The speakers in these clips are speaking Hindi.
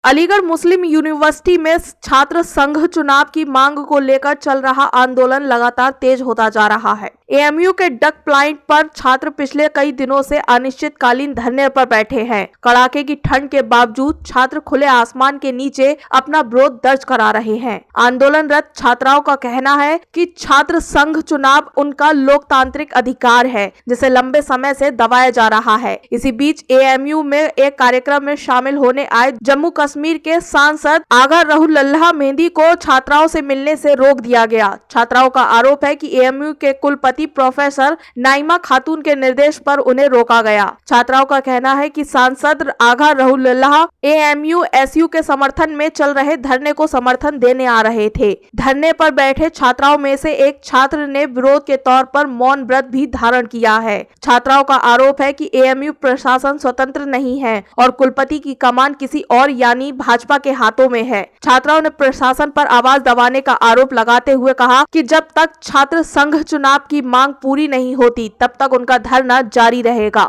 अलीगढ़ मुस्लिम यूनिवर्सिटी में छात्र संघ चुनाव की मांग को लेकर चल रहा आंदोलन लगातार तेज होता जा रहा है। एएमयू के डक प्लांट पर छात्र पिछले कई दिनों से अनिश्चितकालीन धरने पर बैठे हैं। कड़ाके की ठंड के बावजूद छात्र खुले आसमान के नीचे अपना विरोध दर्ज करा रहे हैं। आंदोलनरत छात्राओं का कहना है कि छात्र संघ चुनाव उनका लोकतांत्रिक अधिकार है, जिसे लंबे समय से दबाया जा रहा है। इसी बीच एएमयू में एक कार्यक्रम में शामिल होने आए जम्मू कश्मीर के सांसद आगा रहूलल्लाह मेहंदी को छात्राओं से मिलने से रोक दिया गया। छात्राओं का आरोप है कि एएमयू के कुलपति प्रोफेसर नाइमा खातून के निर्देश पर उन्हें रोका गया। छात्राओं का कहना है कि सांसद आगा रहूलल्लाह एएमयू एसयू के समर्थन में चल रहे धरने को समर्थन देने आ रहे थे। धरने पर बैठे छात्राओं में से एक छात्र ने विरोध के तौर पर मौन व्रत भी धारण किया है। छात्राओं का आरोप है कि एएमयू प्रशासन स्वतंत्र नहीं है और कुलपति की कमान किसी और यानी भाजपा के हाथों में है। छात्राओं ने प्रशासन पर आवाज दबाने का आरोप लगाते हुए कहा कि जब तक छात्र संघ चुनाव की मांग पूरी नहीं होती तब तक उनका धरना जारी रहेगा।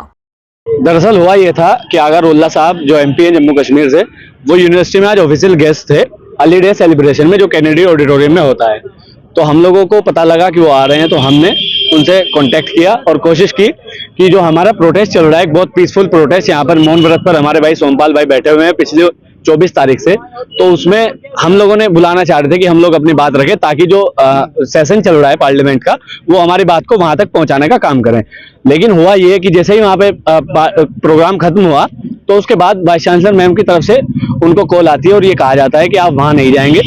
दरअसल हुआ ये था कि आगा रहूलल्लाह साहब जो एमपी हैं जम्मू कश्मीर से, वो यूनिवर्सिटी में आज ऑफिशियल गेस्ट थे अर्ली डे सेलिब्रेशन में, जो कैनेडी ऑडिटोरियम में होता है। तो हम लोगों को पता लगा कि वो आ रहे हैं, तो हमने उनसे कांटेक्ट किया और कोशिश की कि जो हमारा प्रोटेस्ट चल रहा है, एक बहुत पीसफुल प्रोटेस्ट, यहाँ पर मौन व्रत पर हमारे भाई सोमपाल भाई बैठे हुए हैं पिछले 24 तारीख से, तो उसमें हम लोगों ने बुलाना चाह रहे थे कि हम लोग अपनी बात रखें ताकि जो सेशन चल रहा है पार्लियामेंट का, वो हमारी बात को वहां तक पहुंचाने का काम करें। लेकिन हुआ ये कि जैसे ही वहां पे प्रोग्राम खत्म हुआ तो उसके बाद वाइस चांसलर मैम की तरफ से उनको कॉल आती है और ये कहा जाता है कि आप वहां नहीं जाएंगे।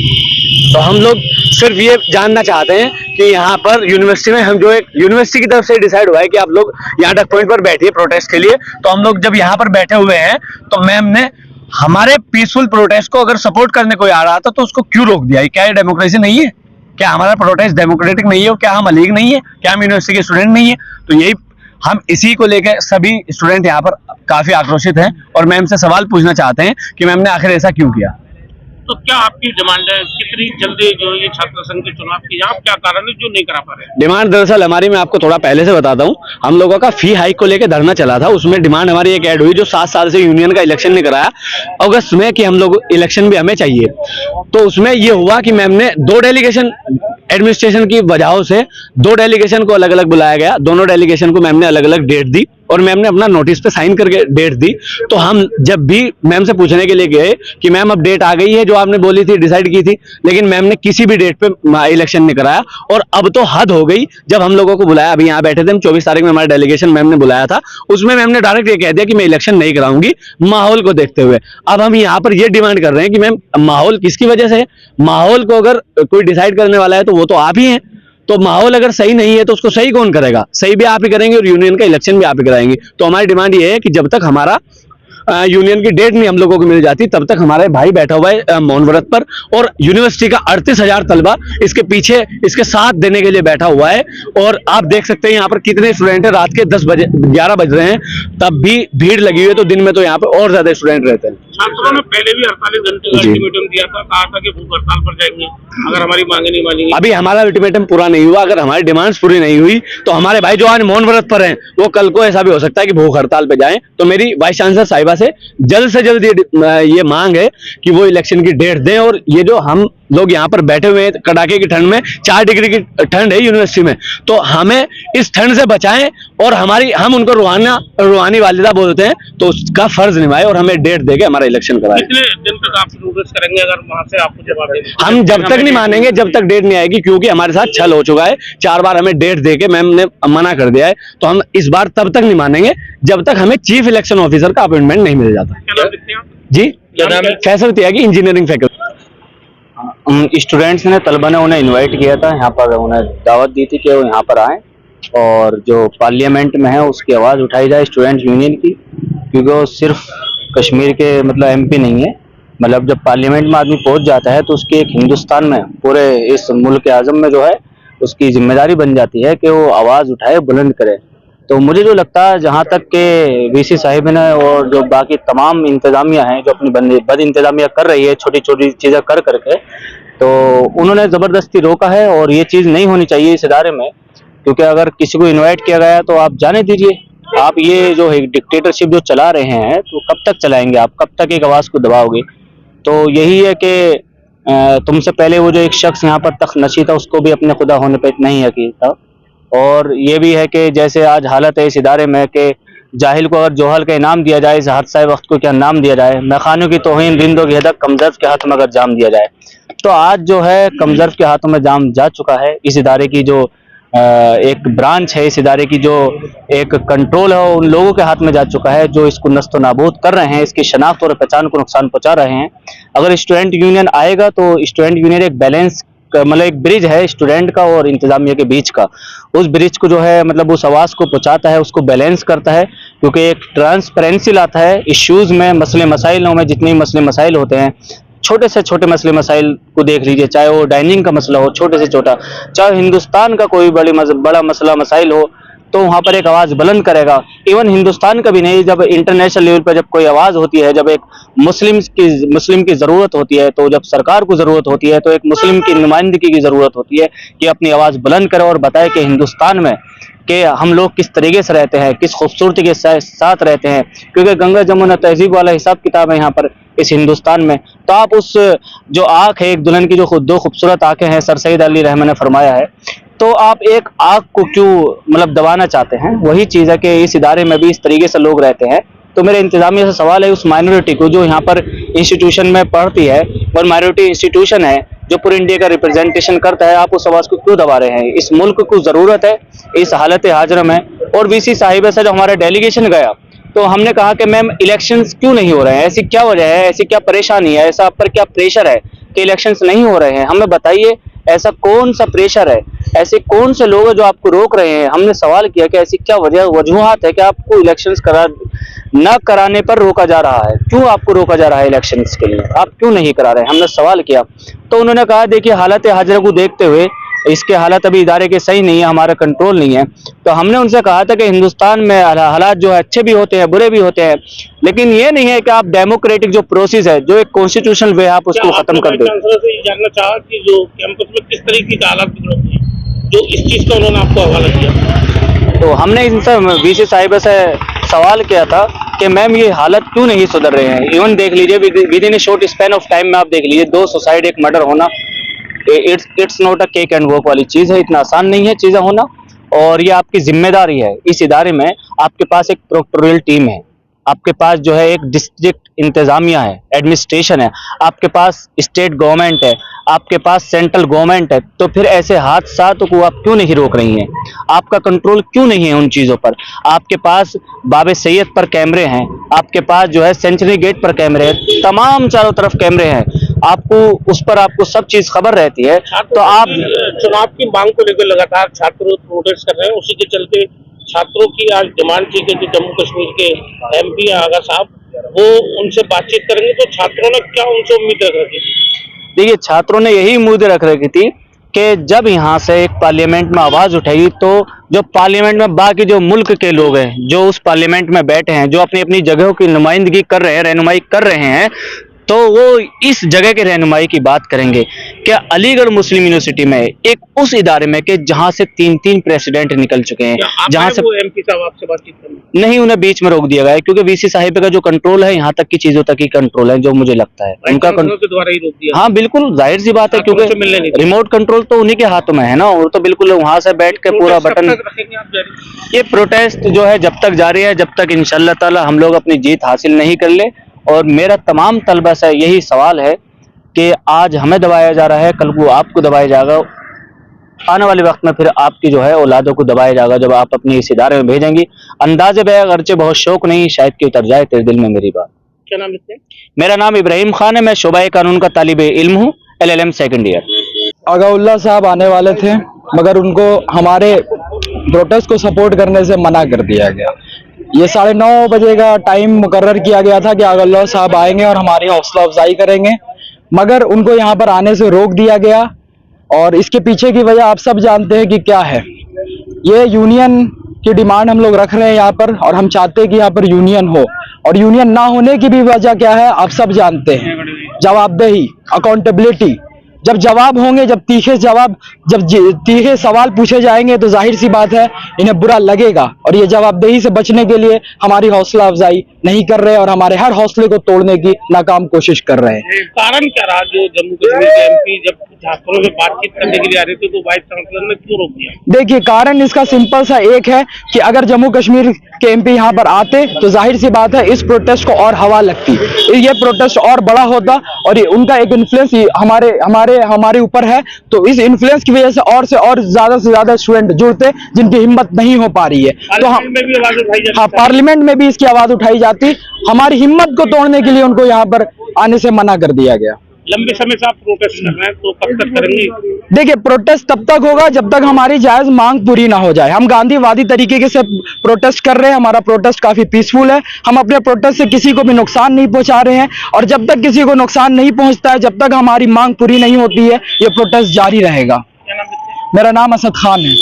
तो हम लोग सिर्फ ये जानना चाहते हैं कि यहाँ पर यूनिवर्सिटी में हम जो एक यूनिवर्सिटी की तरफ से डिसाइड हुआ है कि आप लोग यहाँ डक पॉइंट पर बैठिए प्रोटेस्ट के लिए, तो हम लोग जब यहाँ पर बैठे हुए हैं तो मैम ने हमारे पीसफुल प्रोटेस्ट को अगर सपोर्ट करने कोई आ रहा था तो उसको क्यों रोक दिया? क्या ये डेमोक्रेसी नहीं है? क्या हमारा प्रोटेस्ट डेमोक्रेटिक नहीं है? क्या हम अलीग नहीं है? क्या हम यूनिवर्सिटी के स्टूडेंट नहीं है? तो यही हम इसी को लेकर सभी स्टूडेंट यहाँ पर काफी आक्रोशित हैं और मैम से सवाल पूछना चाहते हैं कि मैम ने आखिर ऐसा क्यों किया। तो क्या आपकी डिमांड है कितनी जल्दी जो ये छात्र संघ के चुनाव की, आप क्या कारण है जो नहीं करा पा रहे हैं? डिमांड दरअसल हमारी, मैं आपको थोड़ा पहले से बताता हूँ, हम लोगों का फी हाइक को लेकर धरना चला था। उसमें डिमांड हमारी एक ऐड हुई जो 7 साल से यूनियन का इलेक्शन नहीं कराया अगस्त में, कि हम लोग इलेक्शन भी हमें चाहिए। तो उसमें ये हुआ कि मैम ने 2 डेलीगेशन एडमिनिस्ट्रेशन की वजहों से 2 डेलीगेशन को अलग अलग बुलाया गया। दोनों डेलीगेशन को मैम ने अलग अलग डेट दी और मैम ने अपना नोटिस पे साइन करके डेट दी। तो हम जब भी मैम से पूछने के लिए गए कि मैम अब डेट आ गई है जो आपने बोली थी, डिसाइड की थी, लेकिन मैम ने किसी भी डेट पे इलेक्शन नहीं कराया। और अब तो हद हो गई, जब हम लोगों को बुलाया, अभी यहाँ बैठे थे हम 24 तारीख में, हमारा डेलीगेशन मैम ने बुलाया था, उसमें मैम ने डायरेक्ट ये कह दिया कि मैं इलेक्शन नहीं कराऊंगी माहौल को देखते हुए। अब हम यहाँ पर ये डिमांड कर रहे हैं कि मैम माहौल किसकी वजह से है? माहौल को अगर कोई डिसाइड करने वाला है तो वो तो आप ही हैं। तो माहौल अगर सही नहीं है तो उसको सही कौन करेगा? सही भी आप ही करेंगे और यूनियन का इलेक्शन भी आप ही कराएंगे। तो हमारी डिमांड ये है कि जब तक हमारा यूनियन की डेट नहीं हम लोगों को मिल जाती तब तक हमारे भाई बैठा हुआ है मौन व्रत पर, और यूनिवर्सिटी का 38,000 तलबा इसके पीछे इसके साथ देने के लिए बैठा हुआ है। और आप देख सकते हैं यहाँ पर कितने स्टूडेंट हैं, रात के 11 बज रहे हैं तब भी भीड़ लगी हुई है। तो दिन में तो यहाँ पर और ज्यादा स्टूडेंट रहते हैं। छात्रों ने पहले भी 48 घंटे का अल्टीमेटम दिया था, कहा था कि भूख हड़ताल पर जाएंगे अगर हमारी मांगे नहीं मानेंगे। अभी हमारा अल्टीमेटम पूरा नहीं हुआ। अगर हमारी डिमांड्स पूरी नहीं हुई तो हमारे भाई जो आज मौन व्रत पर हैं वो कल को ऐसा भी हो सकता है कि भूख हड़ताल पे जाएं। तो मेरी वाइस चांसलर साहिबा से जल्द ये मांग है कि वो इलेक्शन की डेट दें। और ये जो हम लोग यहाँ पर बैठे हुए हैं कड़ाके की ठंड में, 4 डिग्री की ठंड है यूनिवर्सिटी में, तो हमें इस ठंड से बचाएं और हम उनको रूहानी वालिदा बोलते हैं तो उसका फर्ज निभाए और हमें डेट देके हमारा इलेक्शन कराएं। कितने दिन तक आप नोटिस करेंगे अगर वहां से आपको जवाब देंगे? हम जब तक नहीं मानेंगे जब तक डेट नहीं आएगी, क्योंकि हमारे साथ छल हो चुका है। 4 बार हमें डेट देके मैम ने मना कर दिया है। तो हम इस बार तब तक नहीं मानेंगे जब तक हमें चीफ इलेक्शन ऑफिसर का अपॉइंटमेंट नहीं मिल जाता। जी, फैसल त्यागी, इंजीनियरिंग फैकल्टी। स्टूडेंट्स ने, तलबा ने उन्हें इनवाइट किया था, यहाँ पर उन्हें दावत दी थी कि वो यहाँ पर आएँ और जो पार्लियामेंट में है उसकी आवाज़ उठाई जाए स्टूडेंट्स यूनियन की, क्योंकि वो सिर्फ कश्मीर के मतलब एमपी नहीं है। मतलब जब पार्लियामेंट में आदमी पहुँच जाता है तो उसकी एक हिंदुस्तान में, पूरे इस मुल्क आज़म में जो है उसकी जिम्मेदारी बन जाती है कि वो आवाज़ उठाए, बुलंद करे। तो मुझे जो लगता है, जहाँ तक के वीसी साहिब ने और जो बाकी तमाम इंतजामिया हैं जो अपनी बद इंतजामिया कर रही है छोटी छोटी चीज़ें कर करके, तो उन्होंने ज़बरदस्ती रोका है और ये चीज़ नहीं होनी चाहिए इस इदारे में। क्योंकि अगर किसी को इनवाइट किया गया तो आप जाने दीजिए। आप ये जो डिक्टेटरशिप जो चला रहे हैं तो कब तक चलाएंगे? आप कब तक एक आवाज़ को दबाओगे? तो यही है कि तुमसे पहले वो जो एक शख्स यहाँ पर तख्त नशी था उसको भी अपने खुदा होने पे इतना ही यकीन था। और ये भी है कि जैसे आज हालत है इस इदारे में कि जाहिल को अगर जोहल का इनाम दिया जाए, इस हादसा वक्त को क्या नाम दिया जाए, मैखानों की तौहीन रिंदों की हदक कमजर्फ के हाथ में अगर जाम दिया जाए, तो आज जो है कमजर्फ के हाथों में जाम जा चुका है। इस इदारे की जो एक ब्रांच है, इस इदारे की जो एक कंट्रोल है, उन लोगों के हाथ में जा चुका है जो इसको नस्तो नाबूद कर रहे हैं, इसकी शनाख्त और पहचान को नुकसान पहुंचा रहे हैं। अगर स्टूडेंट यूनियन आएगा तो स्टूडेंट यूनियन एक बैलेंस मतलब एक ब्रिज है स्टूडेंट का और इंतजामिया के बीच का। उस ब्रिज को जो है मतलब उस आवाज़ को पहुंचाता है, उसको बैलेंस करता है, क्योंकि एक ट्रांसपेरेंसी लाता है इश्यूज़ में, मसले मसाइलों में। जितने मसले मसाइल होते हैं, छोटे से छोटे मसले मसाइल को देख लीजिए, चाहे वो डाइनिंग का मसला हो छोटे से छोटा, चाहे हिंदुस्तान का कोई बड़ा मसला मसाइल हो, तो वहाँ पर एक आवाज़ बुलंद करेगा। इवन हिंदुस्तान का भी नहीं, जब इंटरनेशनल लेवल पर जब कोई आवाज़ होती है, जब एक मुस्लिम की ज़रूरत होती है, तो जब सरकार को ज़रूरत होती है, तो एक मुस्लिम की नुमाइंदगी की ज़रूरत होती है कि अपनी आवाज़ बुलंद करे और बताए कि हिंदुस्तान में कि हम लोग किस तरीके से रहते हैं, किस खूबसूरती के साथ रहते हैं। क्योंकि गंगा जमुना तहजीब वाला हिसाब किताब है यहाँ पर इस हिंदुस्तान में। तो आप उस जो आँख है एक दुल्हन की, जो दो खूबसूरत आँखें हैं, सर सैयद अली रहमान ने फरमाया है, तो आप एक आग को क्यों मतलब दबाना चाहते हैं? वही चीज़ है कि इस इदारे में भी इस तरीके से लोग रहते हैं। तो मेरे इंतजामिया से सवाल है, उस माइनॉरिटी को जो यहाँ पर इंस्टीट्यूशन में पढ़ती है और माइनॉरिटी इंस्टीट्यूशन है जो पूरे इंडिया का रिप्रेजेंटेशन करता है, आप उस आवाज़ को क्यों दबा रहे हैं? इस मुल्क को ज़रूरत है इस हालत हाजर में। और वीसी साहिबा से जो हमारा डेलीगेशन गया, तो हमने कहा कि मैम इलेक्शंस क्यों नहीं हो रहे हैं, ऐसी क्या वजह है, ऐसी क्या परेशानी है, ऐसा आप पर क्या प्रेशर है कि इलेक्शंस नहीं हो रहे हैं? हमें बताइए ऐसा कौन सा प्रेशर है, ऐसे कौन से लोग हैं जो आपको रोक रहे हैं? हमने सवाल किया कि ऐसी क्या वजूहात है कि आपको इलेक्शंस न कराने पर रोका जा रहा है? क्यों आपको रोका जा रहा है इलेक्शंस के लिए, आप क्यों नहीं करा रहे? हमने सवाल किया तो उन्होंने कहा देखिए हालत हाजरा को देखते हुए इसके हालात अभी इदारे के सही नहीं है, हमारा कंट्रोल नहीं है। तो हमने उनसे कहा था कि हिंदुस्तान में हालात जो है अच्छे भी होते हैं बुरे भी होते हैं, लेकिन ये नहीं है कि आप डेमोक्रेटिक जो प्रोसेस है, जो एक कॉन्स्टिट्यूशनल वे, आप उसको खत्म कर दें। से ये जानना चाहा कि जो कैंपस में किस तरीके के हालात बिगड़ रहे हैं, जो इस चीज का उन्होंने आपको हवाला किया? तो हमने इनसे वीसी साहिबा से सवाल किया था कि मैम ये हालत क्यों नहीं सुधर रहे हैं? इवन देख लीजिए with in A short span of time में आप देख लीजिए 2 सुसाइड, एक मर्डर होना, it's not a cake and work वाली चीज़ है, इतना आसान नहीं है चीज़ें होना। और ये आपकी जिम्मेदारी है। इस इदारे में आपके पास एक प्रोक्टोरियल टीम है, आपके पास जो है एक डिस्ट्रिक्ट इंतजामिया है, एडमिनिस्ट्रेशन है, आपके पास स्टेट गवर्नमेंट है, आपके पास सेंट्रल गवर्नमेंट है। तो फिर ऐसे हादसातों को आप क्यों नहीं रोक रही हैं? आपका कंट्रोल क्यों नहीं है उन चीज़ों पर? आपके पास बाबे सैयद पर कैमरे हैं, आपके पास जो है सेंचुरी गेट पर कैमरे हैं, तमाम चारों तरफ कैमरे हैं, आपको उस पर आपको सब चीज़ खबर रहती है। तो आप चुनाव की मांग को लेकर लगातार छात्र प्रोटेस्ट कर रहे हैं, उसी के चलते छात्रों की आज डिमांड थी कि जो जम्मू कश्मीर के MP आगा साहब वो उनसे बातचीत करेंगे, तो छात्रों ने क्या उनसे उम्मीद रख रखी थी? देखिए छात्रों ने यही उम्मीद रख रखी थी कि जब यहाँ से एक पार्लियामेंट में आवाज उठाई, तो जो पार्लियामेंट में बाकी जो मुल्क के लोग हैं जो उस पार्लियामेंट में बैठे हैं, जो अपनी अपनी जगहों की नुमाइंदगी कर रहे हैं, रहनुमाई कर रहे हैं, तो वो इस जगह के रहनुमाई की बात करेंगे। क्या अलीगढ़ मुस्लिम यूनिवर्सिटी में एक उस इदारे में कि जहां से 3 प्रेसिडेंट निकल चुके हैं, जहां से MP साहब आपसे बातचीत करने नहीं, उन्हें बीच में रोक दिया गया है, क्योंकि वीसी साहिब का जो कंट्रोल है यहाँ तक की चीजों तक ही कंट्रोल है, जो मुझे लगता है उनका के द्वारा ही रोक दिया? हाँ बिल्कुल, जाहिर सी बात है, क्योंकि रिमोट कंट्रोल तो उन्हीं के हाथों में है ना, और तो बिल्कुल वहां से बैठ के पूरा बटन। ये प्रोटेस्ट जो है जब तक जारी है, जब तक इंशाअल्लाह ताला हम लोग अपनी जीत हासिल नहीं कर ले। और मेरा तमाम तलबा से यही सवाल है कि आज हमें दबाया जा रहा है, कल को आपको दबाया जाएगा, आने वाले वक्त में फिर आपकी जो है औलादों को दबाया जाएगा जब आप अपने इस इदारे में भेजेंगी। अंदाज़े बे अगरचे बहुत शौक नहीं, शायद कि उतर जाए तेरे दिल में मेरी बात। क्या नाम है? मेरा नाम इब्राहिम खान है, मैं शोबाए कानून का तालिब इल्म हूँ, LLM सेकंड ईयर। आगाउल्लाह साहब आने वाले थे, मगर उनको हमारे प्रोटेस्ट को सपोर्ट करने से मना कर दिया गया। ये 9:30 बजे का टाइम मुकर्रर किया गया था कि आगाउल्लाह साहब आएंगे और हमारी हौसला अफजाई करेंगे, मगर उनको यहाँ पर आने से रोक दिया गया। और इसके पीछे की वजह आप सब जानते हैं कि क्या है। ये यूनियन की डिमांड हम लोग रख रहे हैं यहाँ पर, और हम चाहते हैं कि यहाँ पर यूनियन हो, और यूनियन ना होने की भी वजह क्या है आप सब जानते हैं, जवाबदेही, अकाउंटेबिलिटी। जब जवाब होंगे, जब तीखे सवाल पूछे जाएंगे तो जाहिर सी बात है इन्हें बुरा लगेगा, और ये जवाबदेही से बचने के लिए हमारी हौसला अफजाई नहीं कर रहे और हमारे हर हौसले को तोड़ने की नाकाम कोशिश कर रहे हैं। कारण क्या रहा जो जम्मू कश्मीर के एमपी जब छात्रों से बातचीत करने के लिए आ रहे थे तो वाइस चांसलर ने क्यों रोक दिया? देखिए, कारण इसका सिंपल सा एक है कि अगर जम्मू कश्मीर के एमपी यहाँ पर आते तो जाहिर सी बात है इस प्रोटेस्ट को और हवा लगती, ये प्रोटेस्ट और बड़ा होता, और ये उनका एक इन्फ्लुएंस हमारे ऊपर है, तो इस इन्फ्लुएंस की वजह से और ज्यादा स्टूडेंट जुड़ते जिनकी हिम्मत नहीं हो पा रही है। तो हम में भी आवाज उठाई जाती, हाँ, पार्लियामेंट में भी इसकी आवाज उठाई जाती, हमारी हिम्मत को तोड़ने के लिए उनको यहाँ पर आने से मना कर दिया गया। लंबे समय से आप प्रोटेस्ट कर रहे हैं तो कब तक करेंगे? देखिए, प्रोटेस्ट तब तक होगा जब तक हमारी जायज मांग पूरी ना हो जाए। हम गांधीवादी तरीके से प्रोटेस्ट कर रहे हैं, हमारा प्रोटेस्ट काफी पीसफुल है, हम अपने प्रोटेस्ट से किसी को भी नुकसान नहीं पहुंचा रहे हैं, और जब तक किसी को नुकसान नहीं पहुंचता है, जब तक हमारी मांग पूरी नहीं होती है, ये प्रोटेस्ट जारी रहेगा। क्या नाम है? मेरा नाम असद खान है।